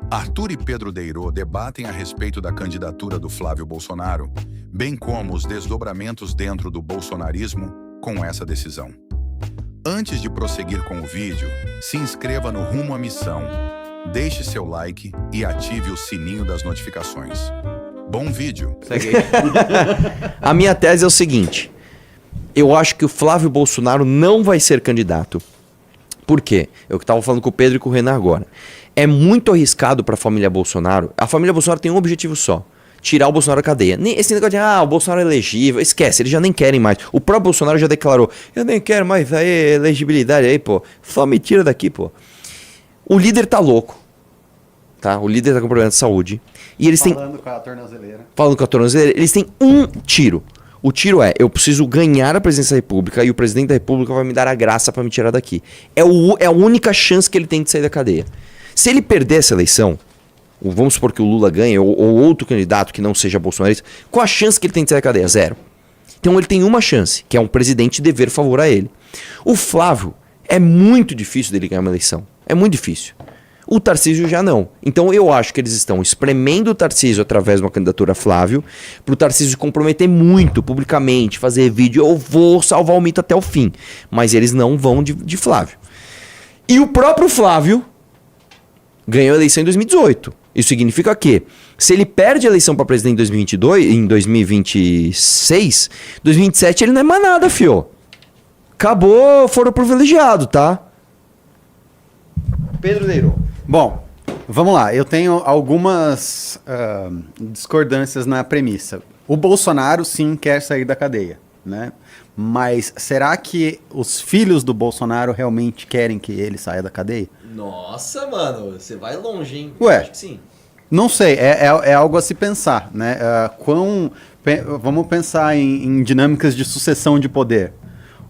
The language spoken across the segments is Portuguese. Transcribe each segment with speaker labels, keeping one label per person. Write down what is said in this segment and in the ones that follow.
Speaker 1: Arthur e Pedro Deirô debatem a respeito da candidatura do Flávio Bolsonaro, bem como os desdobramentos dentro do bolsonarismo com essa decisão. Antes de prosseguir com o vídeo, se inscreva no Rumo à Missão, deixe seu like e ative o sininho das notificações. Bom vídeo!
Speaker 2: Segue aí. A minha tese é o seguinte: eu acho que o Flávio Bolsonaro não vai ser candidato. Por quê? Eu que estava falando com o Pedro e com o Renan agora. É muito arriscado para a família Bolsonaro. A família Bolsonaro tem um objetivo só: tirar o Bolsonaro da cadeia. Esse negócio de, o Bolsonaro é elegível, esquece, eles já nem querem mais. O próprio Bolsonaro já declarou: eu nem quero mais aí, elegibilidade aí, pô. Só me tira daqui, pô. O líder tá louco, tá? O líder tá com problema de saúde. E eles
Speaker 3: Falando com a tornozeleira.
Speaker 2: Falando com a tornozeleira, eles têm um tiro. O tiro é: eu preciso ganhar a presidência da República e o presidente da República vai me dar a graça para me tirar daqui. É a única chance que ele tem de sair da cadeia. Se ele perder essa eleição, vamos supor que o Lula ganhe, ou outro candidato que não seja bolsonarista, qual a chance que ele tem de sair da cadeia? Zero. Então ele tem uma chance, que é um presidente dever favor a ele. O Flávio, é muito difícil dele ganhar uma eleição. É muito difícil. O Tarcísio já não. Então eu acho que eles estão espremendo o Tarcísio através de uma candidatura Flávio, para o Tarcísio se comprometer muito publicamente, fazer vídeo: eu vou salvar o mito até o fim. Mas eles não vão de Flávio. E o próprio Flávio ganhou a eleição em 2018. Isso significa que, se ele perde a eleição para presidente em 2022, em 2026, 2027 ele não é mais nada, fio. Acabou, foram privilegiado, tá? Pedro Deirô.
Speaker 3: Bom, vamos lá. Eu tenho algumas discordâncias na premissa. O Bolsonaro, sim, quer sair da cadeia, né? Mas será que os filhos do Bolsonaro realmente querem que ele saia da cadeia?
Speaker 2: Nossa, mano, você vai longe, hein?
Speaker 3: Ué,
Speaker 2: acho que sim.
Speaker 3: Não sei, é algo a se pensar, né? Vamos pensar em dinâmicas de sucessão de poder.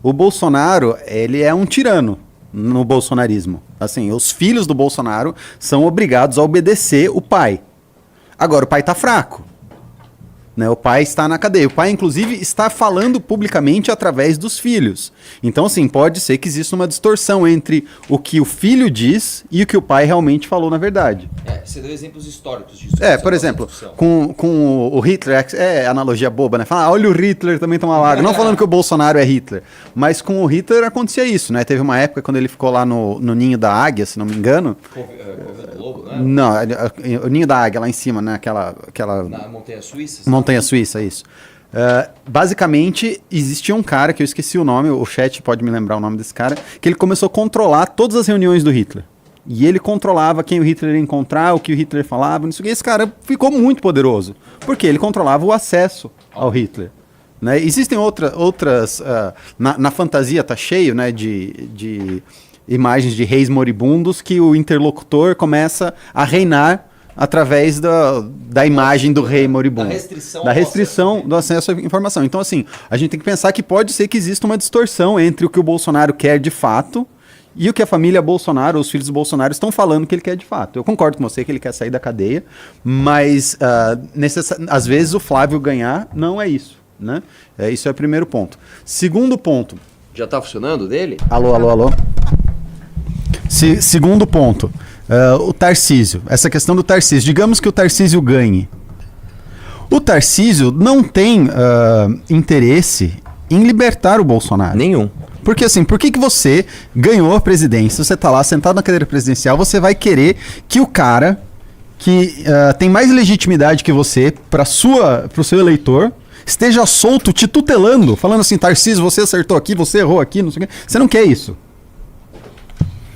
Speaker 3: O Bolsonaro, ele é um tirano no bolsonarismo. Assim, os filhos do Bolsonaro são obrigados a obedecer o pai. Agora, o pai tá fraco, né? O pai está na cadeia. O pai, inclusive, está falando publicamente através dos filhos. Então, assim, pode ser que exista uma distorção entre o que o filho diz e o que o pai realmente falou na verdade.
Speaker 2: Você deu exemplos históricos disso.
Speaker 3: Por exemplo, com o Hitler, é analogia boba, né? Fala, olha o Hitler também toma água. Não falando que o Bolsonaro é Hitler, mas com o Hitler acontecia isso, né? Teve uma época quando ele ficou lá no ninho da águia, se não me engano.
Speaker 2: Globo, né?
Speaker 3: Não, o ninho da águia lá em cima, né? Aquela...
Speaker 2: Na Montanha Suíça?
Speaker 3: Montanha Suíça, isso. Basicamente, existia um cara, que eu esqueci o nome, o chat pode me lembrar o nome desse cara, que ele começou a controlar todas as reuniões do Hitler. E ele controlava quem o Hitler ia encontrar, o que o Hitler falava, não sei o que. Esse cara ficou muito poderoso, porque ele controlava o acesso ao Hitler. Né? Existem outras... na fantasia tá cheio, né, de imagens de reis moribundos que o interlocutor começa a reinar através da imagem do rei moribundo. Da restrição do acesso à informação. Então, assim, a gente tem que pensar que pode ser que exista uma distorção entre o que o Bolsonaro quer de fato e o que a família Bolsonaro, os filhos do Bolsonaro, estão falando que ele quer de fato. Eu concordo com você que ele quer sair da cadeia, mas às vezes o Flávio ganhar não é isso, né? Isso é o primeiro ponto. Segundo ponto...
Speaker 2: Já tá funcionando dele?
Speaker 3: Alô. Segundo ponto... o Tarcísio, essa questão do Tarcísio. Digamos que o Tarcísio ganhe. O Tarcísio não tem interesse em libertar o Bolsonaro.
Speaker 2: Nenhum.
Speaker 3: Porque assim, por que você ganhou a presidência, você tá lá sentado na cadeira presidencial, você vai querer que o cara que tem mais legitimidade que você pro seu eleitor esteja solto, te tutelando, falando assim: Tarcísio, você acertou aqui, você errou aqui, não sei o quê. Você não quer isso.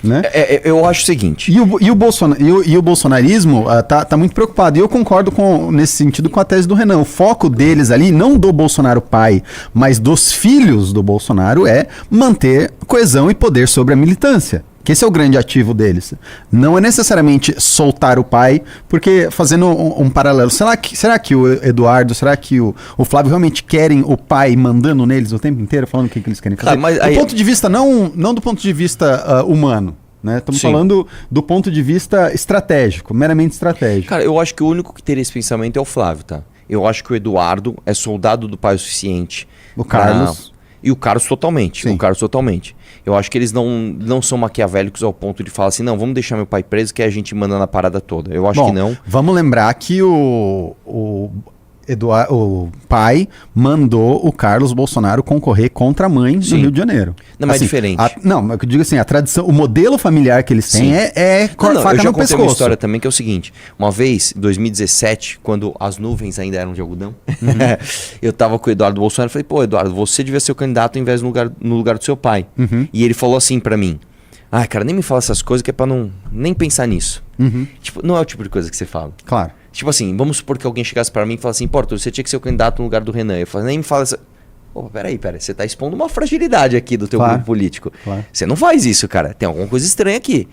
Speaker 3: Né?
Speaker 2: Eu acho o seguinte.
Speaker 3: E o bolsonarismo tá muito preocupado. E eu concordo nesse sentido com a tese do Renan. O foco deles ali, não do Bolsonaro pai, mas dos filhos do Bolsonaro, é manter coesão e poder sobre a militância. Que esse é o grande ativo deles. Não é necessariamente soltar o pai, porque fazendo um paralelo, será que o Eduardo, será que o Flávio realmente querem o pai mandando neles o tempo inteiro, falando o que eles querem fazer? Do ponto de vista, não do ponto de vista humano, né? Estamos falando do ponto de vista estratégico, meramente estratégico.
Speaker 2: Cara, eu acho que o único que teria esse pensamento é o Flávio, tá? Eu acho que o Eduardo é soldado do pai o suficiente.
Speaker 3: O Carlos...
Speaker 2: E o Carlos totalmente.
Speaker 3: Sim.
Speaker 2: O Carlos totalmente. Eu acho que eles não são maquiavélicos ao ponto de falar assim, não, vamos deixar meu pai preso que a gente manda na parada toda. Eu acho que não.
Speaker 3: Vamos lembrar que o pai mandou o Carlos Bolsonaro concorrer contra a mãe do Rio de Janeiro.
Speaker 2: Não, mas é diferente.
Speaker 3: Não, eu digo assim, a tradição, o modelo familiar que eles têm é faca no pescoço.
Speaker 2: Eu já contei uma história também que é o seguinte, uma vez, em 2017, quando as nuvens ainda eram de algodão, eu tava com o Eduardo Bolsonaro e falei, pô, Eduardo, você devia ser o candidato em vez no lugar do seu pai. E ele falou assim pra mim, cara, nem me fala essas coisas que é pra nem pensar nisso. Tipo, não é o tipo de coisa que você fala.
Speaker 3: Claro.
Speaker 2: Tipo assim, vamos supor que alguém chegasse pra mim e falasse assim, pô, Arthur, você tinha que ser o candidato no lugar do Renan. Eu falei, nem me fala essa... Pô, peraí, você tá expondo uma fragilidade aqui do teu grupo político. Claro. Você não faz isso, cara. Tem alguma coisa estranha aqui.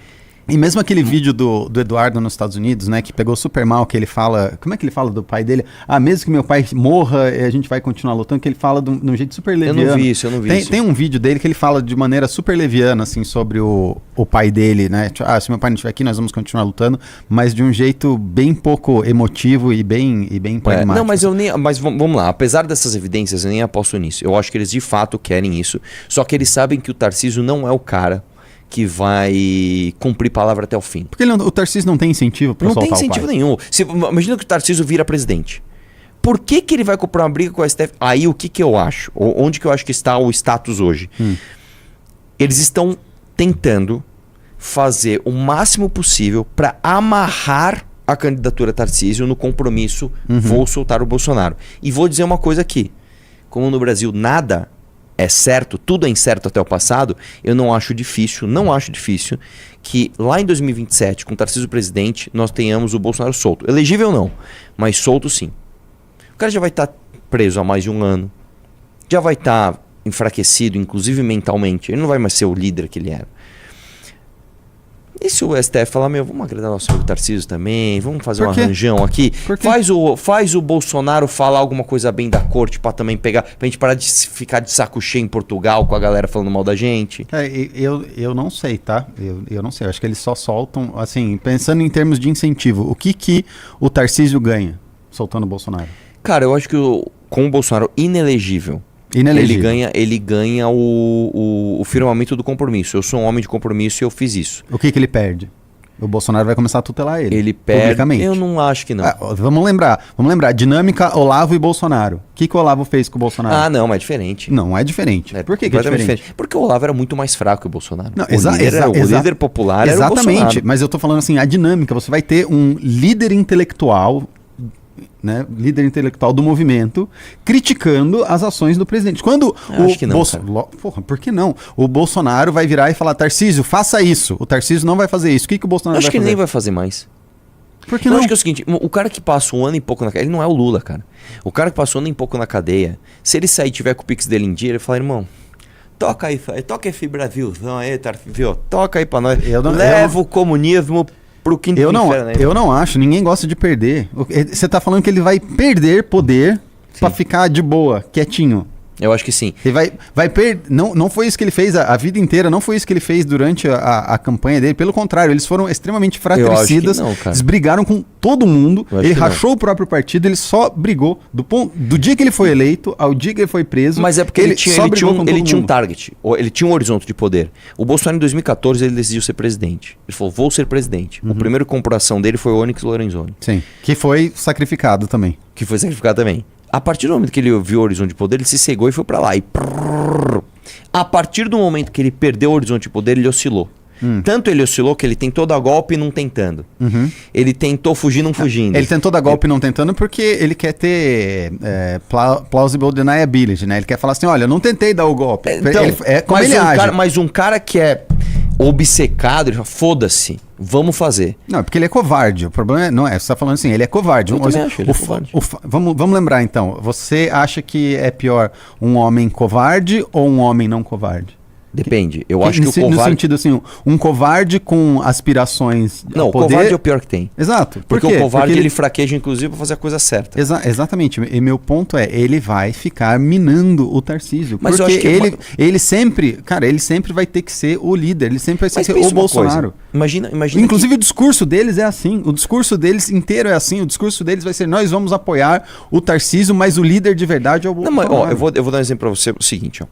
Speaker 3: E mesmo aquele vídeo do Eduardo nos Estados Unidos, né, que pegou super mal, que ele fala... Como é que ele fala do pai dele? Mesmo que meu pai morra, a gente vai continuar lutando, que ele fala de um jeito super leviano.
Speaker 2: Eu não vi isso.
Speaker 3: Tem um vídeo dele que ele fala de maneira super leviana, assim, sobre o pai dele, né? Tipo, se meu pai não estiver aqui, nós vamos continuar lutando, mas de um jeito bem pouco emotivo e bem pragmático.
Speaker 2: Não, mas vamos lá. Apesar dessas evidências, eu nem aposto nisso. Eu acho que eles de fato querem isso, só que eles sabem que o Tarcísio não é o cara que vai cumprir palavra até o fim.
Speaker 3: Porque o Tarcísio não tem incentivo para soltar o pai.
Speaker 2: Não tem incentivo nenhum. Imagina que o Tarcísio vira presidente. Por que ele vai comprar uma briga com a STF? Aí o que eu acho? Onde que eu acho que está o status hoje? Eles estão tentando fazer o máximo possível para amarrar a candidatura Tarcísio no compromisso vou soltar o Bolsonaro. E vou dizer uma coisa aqui. Como no Brasil nada é certo, tudo é incerto até o passado, eu não acho difícil que lá em 2027, com o Tarcísio presidente, nós tenhamos o Bolsonaro solto. Elegível não, mas solto sim. O cara já vai estar preso há mais de um ano, já vai estar enfraquecido, inclusive mentalmente, ele não vai mais ser o líder que ele era. E se o STF falar, vamos agradar nosso amigo Tarcísio também, vamos fazer um arranjão aqui, faz o Bolsonaro falar alguma coisa bem da corte pra também pegar, pra gente parar de ficar de saco cheio em Portugal com a galera falando mal da gente.
Speaker 3: Eu não sei, tá? Eu não sei, eu acho que eles só soltam, assim, pensando em termos de incentivo, o que o Tarcísio ganha soltando o Bolsonaro?
Speaker 2: Cara, eu acho que com o Bolsonaro inelegível, ele ganha o firmamento do compromisso. Eu sou um homem de compromisso e eu fiz isso.
Speaker 3: O que ele perde? O Bolsonaro vai começar a tutelar ele.
Speaker 2: Ele perde.
Speaker 3: Publicamente.
Speaker 2: Eu não acho que não.
Speaker 3: Vamos lembrar. Dinâmica Olavo e Bolsonaro. O que o Olavo fez com o Bolsonaro?
Speaker 2: Não, é diferente.
Speaker 3: Não é diferente.
Speaker 2: Por que é diferente? Porque o Olavo era muito mais fraco que o Bolsonaro.
Speaker 3: Não, o líder popular era o Bolsonaro. Exatamente. Mas eu tô falando assim, a dinâmica. Você vai ter um líder intelectual, né, líder intelectual do movimento, criticando as ações do presidente. Quando
Speaker 2: acho que não,
Speaker 3: Porra, por que não? O Bolsonaro vai virar e falar, Tarcísio, faça isso. O Tarcísio não vai fazer isso. O que o Bolsonaro vai fazer?
Speaker 2: Acho que ele nem vai fazer mais.
Speaker 3: Por que não?
Speaker 2: Eu acho que é o seguinte, o cara que passa um ano e pouco na cadeia, ele não é o Lula, cara. O cara que passou um ano e pouco na cadeia, se ele sair e tiver com o Pix dele em dia, ele fala, irmão, toca aí, toca esse Brasilzão aí, Tarcísio, toca aí pra nós. Leva o comunismo pro quinto inferno.
Speaker 3: Eu não acho, ninguém gosta de perder. Você tá falando que ele vai perder poder pra ficar de boa, quietinho.
Speaker 2: Eu acho que sim.
Speaker 3: Ele vai perder. Não foi isso que ele fez a vida inteira, não foi isso que ele fez durante a campanha dele. Pelo contrário, eles foram extremamente fratricidas. Eles brigaram com todo mundo. Ele rachou o próprio partido, ele só brigou. Do dia que ele foi eleito ao dia que ele foi preso.
Speaker 2: Mas é porque ele tinha um target, ele tinha um horizonte de poder. O Bolsonaro em 2014 ele decidiu ser presidente. Ele falou, vou ser presidente. O primeiro corporação dele foi o Onyx Lorenzoni.
Speaker 3: Sim, que foi sacrificado também.
Speaker 2: A partir do momento que ele viu o horizonte de poder, ele se cegou e foi pra lá. A partir do momento que ele perdeu o horizonte de poder, ele oscilou. Tanto ele oscilou que ele tentou dar golpe não tentando. Ele tentou fugir não fugindo.
Speaker 3: Ele tentou dar golpe não tentando porque ele quer ter plausible deniability, né? Ele quer falar assim, olha, eu não tentei dar o golpe.
Speaker 2: Então, mas um cara que é obcecado, ele fala, foda-se, vamos fazer.
Speaker 3: Não, é porque ele é covarde. O problema não é, você tá falando assim, ele é covarde.
Speaker 2: Eu também acho ele é covarde.
Speaker 3: Vamos lembrar então, você acha que é pior um homem covarde ou um homem não covarde?
Speaker 2: Depende. Eu acho que o covarde...
Speaker 3: No sentido assim, um covarde com aspirações
Speaker 2: Não, o covarde é o pior que tem.
Speaker 3: Exato.
Speaker 2: Porque o covarde ele fraqueja inclusive para fazer a coisa certa.
Speaker 3: Exatamente. E meu ponto é, ele vai ficar minando o Tarcísio.
Speaker 2: Mas
Speaker 3: porque
Speaker 2: eu acho que
Speaker 3: ele sempre, cara, ele sempre vai ter que ser o líder. Ele sempre vai ser o Bolsonaro.
Speaker 2: Imagina
Speaker 3: inclusive o discurso deles é assim. O discurso deles inteiro é assim. O discurso deles vai ser, nós vamos apoiar o Tarcísio, mas o líder de verdade é o Bolsonaro.
Speaker 2: Não, mas, eu vou dar um exemplo para você. O seguinte, ó.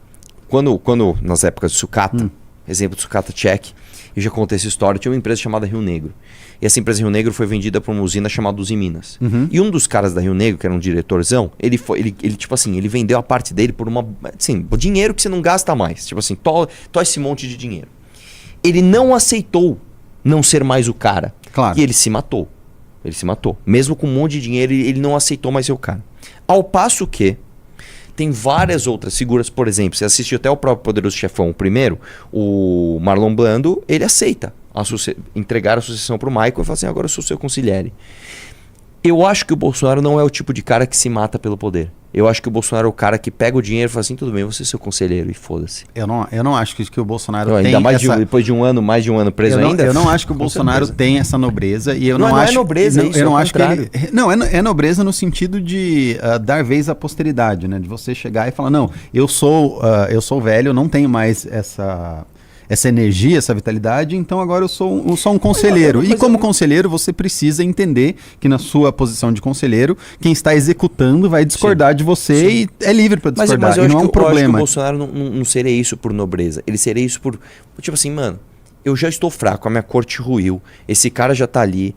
Speaker 2: Quando nas épocas de sucata, exemplo do sucata Tchek, eu já contei essa história, tinha uma empresa chamada Rio Negro. E essa empresa Rio Negro foi vendida para uma usina chamada Uzi Minas. E um dos caras da Rio Negro, que era um diretorzão, ele tipo assim, ele vendeu a parte dele por o dinheiro que você não gasta mais. Tipo assim, tó esse monte de dinheiro. Ele não aceitou não ser mais o cara.
Speaker 3: Claro.
Speaker 2: E ele se matou. Ele se matou. Mesmo com um monte de dinheiro, ele não aceitou mais ser o cara. Ao passo que tem várias outras figuras, por exemplo, você assistiu até o próprio Poderoso Chefão, o primeiro, o Marlon Brando, ele aceita entregar a sucessão pro Michael e falar assim, agora eu sou seu consigliere. Eu acho que o Bolsonaro não é o tipo de cara que se mata pelo poder. Eu acho que o Bolsonaro é o cara que pega o dinheiro e fala assim, tudo bem, você é seu conselheiro e foda-se.
Speaker 3: Eu não acho que o Bolsonaro
Speaker 2: Não,
Speaker 3: tem
Speaker 2: ainda mais
Speaker 3: essa...
Speaker 2: depois de mais de um ano preso ainda.
Speaker 3: Eu não acho que o Bolsonaro tem essa nobreza e eu não acho...
Speaker 2: Não é nobreza, isso,
Speaker 3: eu não
Speaker 2: ao
Speaker 3: acho
Speaker 2: contrário.
Speaker 3: que ele... Não, é nobreza no sentido de dar vez à posteridade, né? De você chegar e falar, não, eu sou velho, eu não tenho mais essa energia, essa vitalidade, então agora eu sou um conselheiro. E como conselheiro, você precisa entender que na sua posição de conselheiro, quem está executando vai discordar de você e é livre para discordar.
Speaker 2: Mas eu
Speaker 3: e
Speaker 2: acho
Speaker 3: não é um
Speaker 2: que, eu acho que o
Speaker 3: problema.
Speaker 2: Bolsonaro não seria isso por nobreza. Ele seria isso por... Tipo assim, mano, eu já estou fraco, a minha corte ruiu, esse cara já tá ali.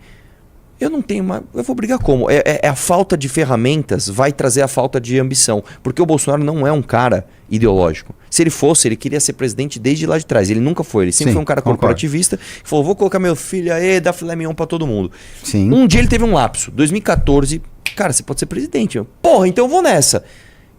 Speaker 2: Eu não tenho mais... Eu vou brigar como? A falta de ferramentas vai trazer a falta de ambição. Porque o Bolsonaro não é um cara ideológico. Se ele fosse, ele queria ser presidente desde lá de trás. Ele nunca foi. Ele sempre foi um cara corporativista que falou, vou colocar meu filho aí, dar filé mignon pra todo mundo.
Speaker 3: Sim.
Speaker 2: Um dia ele teve um lapso. 2014, cara, você pode ser presidente. Porra, então eu vou nessa.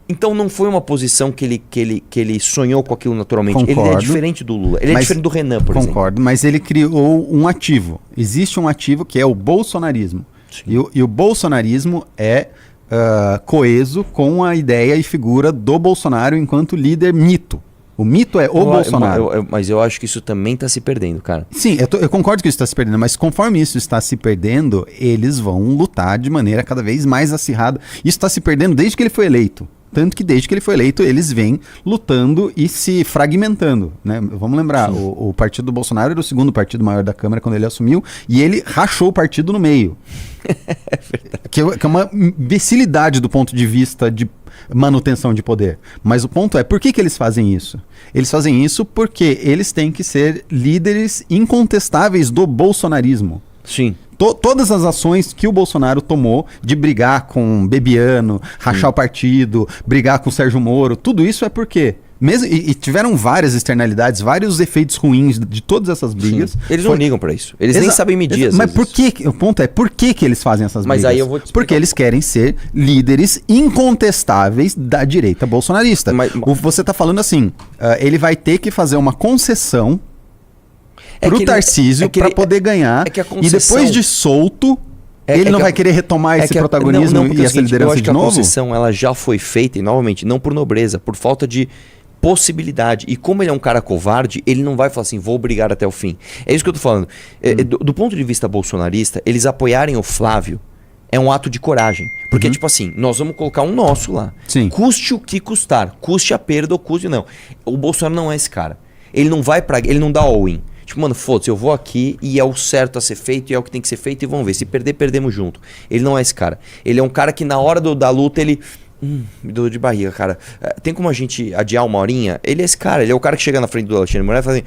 Speaker 2: Então não foi uma posição que ele sonhou com aquilo naturalmente.
Speaker 3: Concordo.
Speaker 2: Ele é diferente do Lula. Ele é diferente do Renan, por exemplo.
Speaker 3: Concordo, mas ele criou um ativo. Existe um ativo que é o bolsonarismo. E o bolsonarismo é coeso com a ideia e figura do Bolsonaro enquanto líder mito. O mito é o Bolsonaro.
Speaker 2: Mas eu acho que isso também está se perdendo, cara.
Speaker 3: Sim, eu concordo que isso está se perdendo, mas conforme isso está se perdendo, eles vão lutar de maneira cada vez mais acirrada. Isso está se perdendo desde que ele foi eleito. Tanto que desde que ele foi eleito, eles vêm lutando e se fragmentando, né? Vamos lembrar, o partido do Bolsonaro era o segundo partido maior da Câmara quando ele assumiu, e ele rachou o partido no meio. É verdade. Que é uma imbecilidade do ponto de vista de manutenção de poder. Mas o ponto é, por que eles fazem isso? Eles fazem isso porque eles têm que ser líderes incontestáveis do bolsonarismo.
Speaker 2: Sim.
Speaker 3: Todas as ações que o Bolsonaro tomou de brigar com Bebiano, rachar o partido, brigar com o Sérgio Moro, tudo isso é porque... E tiveram várias externalidades, vários efeitos ruins de todas essas brigas.
Speaker 2: Sim. Eles não ligam pra isso. Eles nem sabem medir.
Speaker 3: Mas por que? O ponto é, por que eles fazem essas brigas?
Speaker 2: Mas aí eu vou te explicar.
Speaker 3: Porque eles querem ser líderes incontestáveis da direita bolsonarista. Você tá falando assim, ele vai ter que fazer uma concessão pro Tarcísio para poder ganhar. E depois de solto, ele não vai querer retomar esse protagonismo e essa liderança de novo?
Speaker 2: Eu acho que a concessão ela já foi feita, e novamente, não por nobreza, por falta de possibilidade. E como ele é um cara covarde, ele não vai falar assim, vou brigar até o fim. É isso que eu tô falando. Do ponto de vista bolsonarista, eles apoiarem o Flávio é um ato de coragem. Porque, tipo assim, nós vamos colocar um nosso lá.
Speaker 3: Sim.
Speaker 2: Custe o que custar. Custe a perda ou custe não. O Bolsonaro não é esse cara. Ele não vai pra... Ele não dá all-in. Tipo, mano, foda-se, eu vou aqui e é o certo a ser feito e é o que tem que ser feito e vamos ver. Se perder, perdemos junto. Ele não é esse cara. Ele é um cara que na hora da luta, ele... me deu de barriga, cara. Tem como a gente adiar uma horinha? Ele é esse cara. Ele é o cara que chega na frente do Alexandre Moraes e fala assim...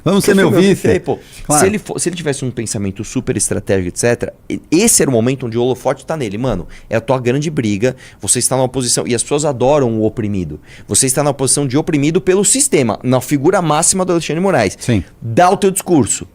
Speaker 3: Vamos ser meu vice.
Speaker 2: Aí, pô, claro. Se ele tivesse um pensamento super estratégico, etc., esse era o momento onde o holofote tá nele. Mano, é a tua grande briga, você está numa posição... E as pessoas adoram o oprimido. Você está na posição de oprimido pelo sistema, na figura máxima do Alexandre Moraes.
Speaker 3: Sim.
Speaker 2: Dá o teu discurso.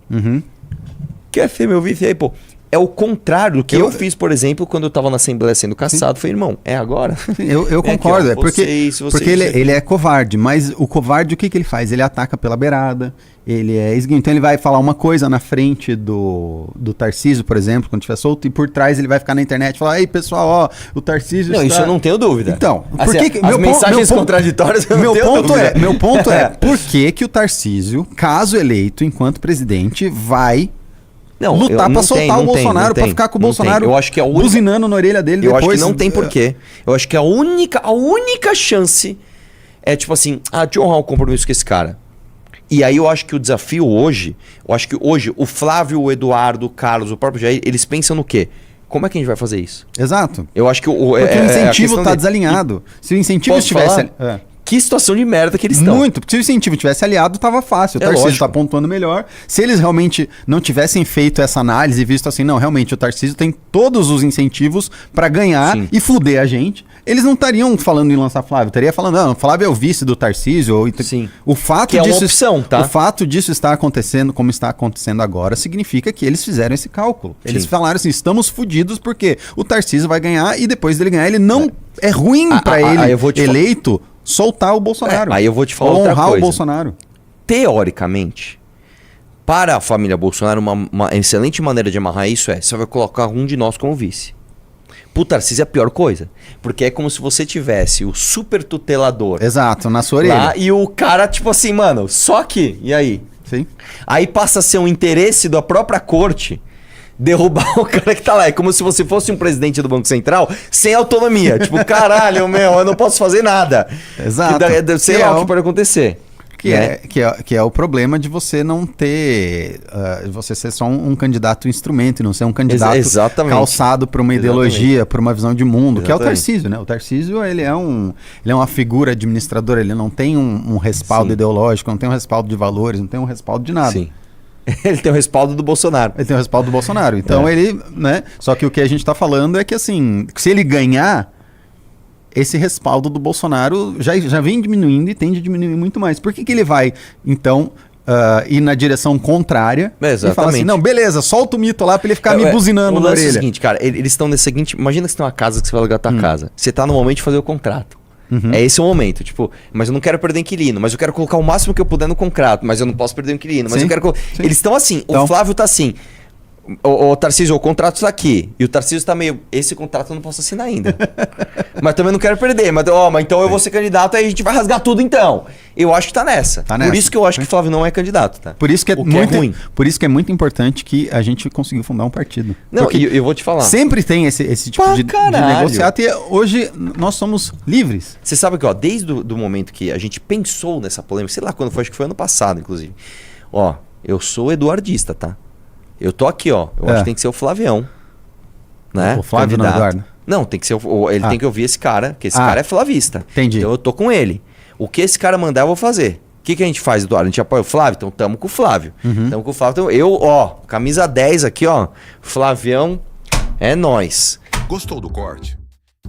Speaker 2: Quer ser meu vice? Aí, pô... É o contrário do que eu fiz, por exemplo, quando eu estava na Assembleia sendo caçado. Falei, irmão, é agora?
Speaker 3: Eu concordo. Aqui, ó, porque ele é covarde. Mas o covarde, o que ele faz? Ele ataca pela beirada. Ele é esguio. Então ele vai falar uma coisa na frente do Tarcísio, por exemplo, quando estiver solto. E por trás ele vai ficar na internet e falar, ei, pessoal, ó, o Tarcísio
Speaker 2: Não, isso eu não tenho dúvida.
Speaker 3: Então,
Speaker 2: assim,
Speaker 3: por que...
Speaker 2: As mensagens contraditórias eu não tenho dúvida.
Speaker 3: Meu ponto é, por que o Tarcísio, caso eleito enquanto presidente, vai... lutar pra soltar o Bolsonaro, pra ficar com o Bolsonaro
Speaker 2: eu acho que
Speaker 3: buzinando na orelha dele depois.
Speaker 2: Eu acho que não tem porquê. Eu acho que a única chance é tipo assim, de honrar um compromisso com esse cara. E aí eu acho que o desafio hoje, o Flávio, o Eduardo, o Carlos, o próprio Jair, eles pensam no quê? Como é que a gente vai fazer isso?
Speaker 3: Exato.
Speaker 2: Eu acho que
Speaker 3: porque o incentivo tá desalinhado. Se o incentivo estivesse...
Speaker 2: Que situação de merda que eles estão.
Speaker 3: Muito, porque se o incentivo tivesse aliado, tava fácil. O
Speaker 2: É
Speaker 3: Tarcísio
Speaker 2: lógico.
Speaker 3: tá pontuando melhor. Se eles realmente não tivessem feito essa análise e visto assim, não, realmente o Tarcísio tem todos os incentivos pra ganhar
Speaker 2: Sim.
Speaker 3: e fuder a gente, eles não estariam falando em lançar Flávio, estaria falando, não, Flávio é o vice do Tarcísio.
Speaker 2: Sim.
Speaker 3: O fato
Speaker 2: Que é uma
Speaker 3: disso,
Speaker 2: opção, tá?
Speaker 3: O fato disso estar acontecendo como está acontecendo agora significa que eles fizeram esse cálculo. Eles
Speaker 2: Sim.
Speaker 3: falaram assim, estamos fudidos porque o Tarcísio vai ganhar e depois dele ganhar, ele não... É ruim pra ele,
Speaker 2: eu vou te
Speaker 3: eleito, soltar o Bolsonaro.
Speaker 2: Aí eu vou te falar
Speaker 3: Ou
Speaker 2: outra
Speaker 3: honrar
Speaker 2: coisa.
Speaker 3: o Bolsonaro.
Speaker 2: Teoricamente, para a família Bolsonaro, uma excelente maneira de amarrar isso é: você vai colocar um de nós como vice. Pro Tarcísio é a pior coisa. Porque é como se você tivesse o super tutelador
Speaker 3: Exato, na sua orelha.
Speaker 2: lá e o cara, tipo assim, mano, só que, e aí?
Speaker 3: Sim.
Speaker 2: Aí passa a ser um interesse da própria corte derrubar o cara que tá lá. É como se você fosse um presidente do Banco Central sem autonomia. Tipo, caralho, meu, eu não posso fazer nada.
Speaker 3: Exato.
Speaker 2: Sei
Speaker 3: Que
Speaker 2: lá
Speaker 3: é
Speaker 2: o que
Speaker 3: o-
Speaker 2: pode acontecer. né?
Speaker 3: Que é o problema de você não ter. Você ser só um candidato instrumento e não ser um candidato
Speaker 2: Exatamente.
Speaker 3: calçado por uma
Speaker 2: Exatamente.
Speaker 3: ideologia, por uma visão de mundo, que é o
Speaker 2: Exatamente.
Speaker 3: Tarcísio, né? O Tarcísio, ele é uma figura administradora, ele não tem um respaldo
Speaker 2: Sim.
Speaker 3: ideológico, não tem um respaldo de valores, não tem um respaldo de nada.
Speaker 2: Sim. Ele tem o respaldo do Bolsonaro.
Speaker 3: Ele tem o respaldo do Bolsonaro. Então ele, né? Só que o que a gente tá falando é que assim, se ele ganhar, esse respaldo do Bolsonaro já vem diminuindo e tende a diminuir muito mais. Por que ele vai, então, ir na direção contrária e falar assim,
Speaker 2: Exatamente.
Speaker 3: não, beleza, solta o mito lá pra ele ficar me buzinando
Speaker 2: o
Speaker 3: na
Speaker 2: lance é o
Speaker 3: orelha.
Speaker 2: seguinte, cara, eles estão nesse seguinte... Imagina que você tem uma casa que você vai alugar a tua casa. Você tá no momento de fazer o contrato. É esse o momento, tipo, mas eu não quero perder inquilino, mas eu quero colocar o máximo que eu puder no contrato, mas eu não posso perder o inquilino, mas
Speaker 3: Sim,
Speaker 2: eu quero...
Speaker 3: sim.
Speaker 2: Eles estão assim,
Speaker 3: Então-
Speaker 2: o Flávio tá assim, o Tarcísio, o contrato tá aqui, e o Tarcísio tá meio, esse contrato eu não posso assinar ainda, mas também não quero perder, mas então eu vou ser candidato, aí a gente vai rasgar tudo então. Eu acho que tá nessa.
Speaker 3: Tá
Speaker 2: Por
Speaker 3: nessa.
Speaker 2: isso que eu acho que o Flávio não é candidato, tá?
Speaker 3: Por isso que é
Speaker 2: O que
Speaker 3: muito
Speaker 2: é ruim.
Speaker 3: Por isso que é muito importante que a gente conseguiu fundar um partido.
Speaker 2: Não,
Speaker 3: Porque
Speaker 2: e eu vou te falar.
Speaker 3: sempre tem esse tipo
Speaker 2: Pra
Speaker 3: de
Speaker 2: caralho.
Speaker 3: negociato e hoje nós somos livres.
Speaker 2: Você sabe que, ó, desde do momento que a gente pensou nessa polêmica, sei lá quando foi, acho que foi ano passado, inclusive. Ó, eu sou eduardista, tá? Eu tô aqui, ó. Eu acho que tem que ser o Flavião. Né?
Speaker 3: O Flávio não,
Speaker 2: Candidato.
Speaker 3: Eduardo?
Speaker 2: Não, tem que ser ele tem que ouvir esse cara, porque esse
Speaker 3: Ah.
Speaker 2: cara é flavista.
Speaker 3: Entendi.
Speaker 2: Então eu tô com ele. O que esse cara mandar, eu vou fazer. O que a gente faz, Eduardo? A gente apoia o Flávio? Então tamo com o Flávio. Tamo com o Flávio. Então eu, ó, camisa 10 aqui, ó. Flavião é nóis.
Speaker 1: Gostou do corte?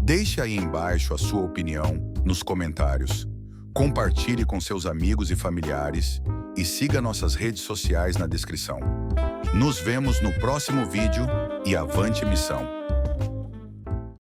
Speaker 1: Deixe aí embaixo a sua opinião nos comentários. Compartilhe com seus amigos e familiares e siga nossas redes sociais na descrição. Nos vemos no próximo vídeo e avante missão!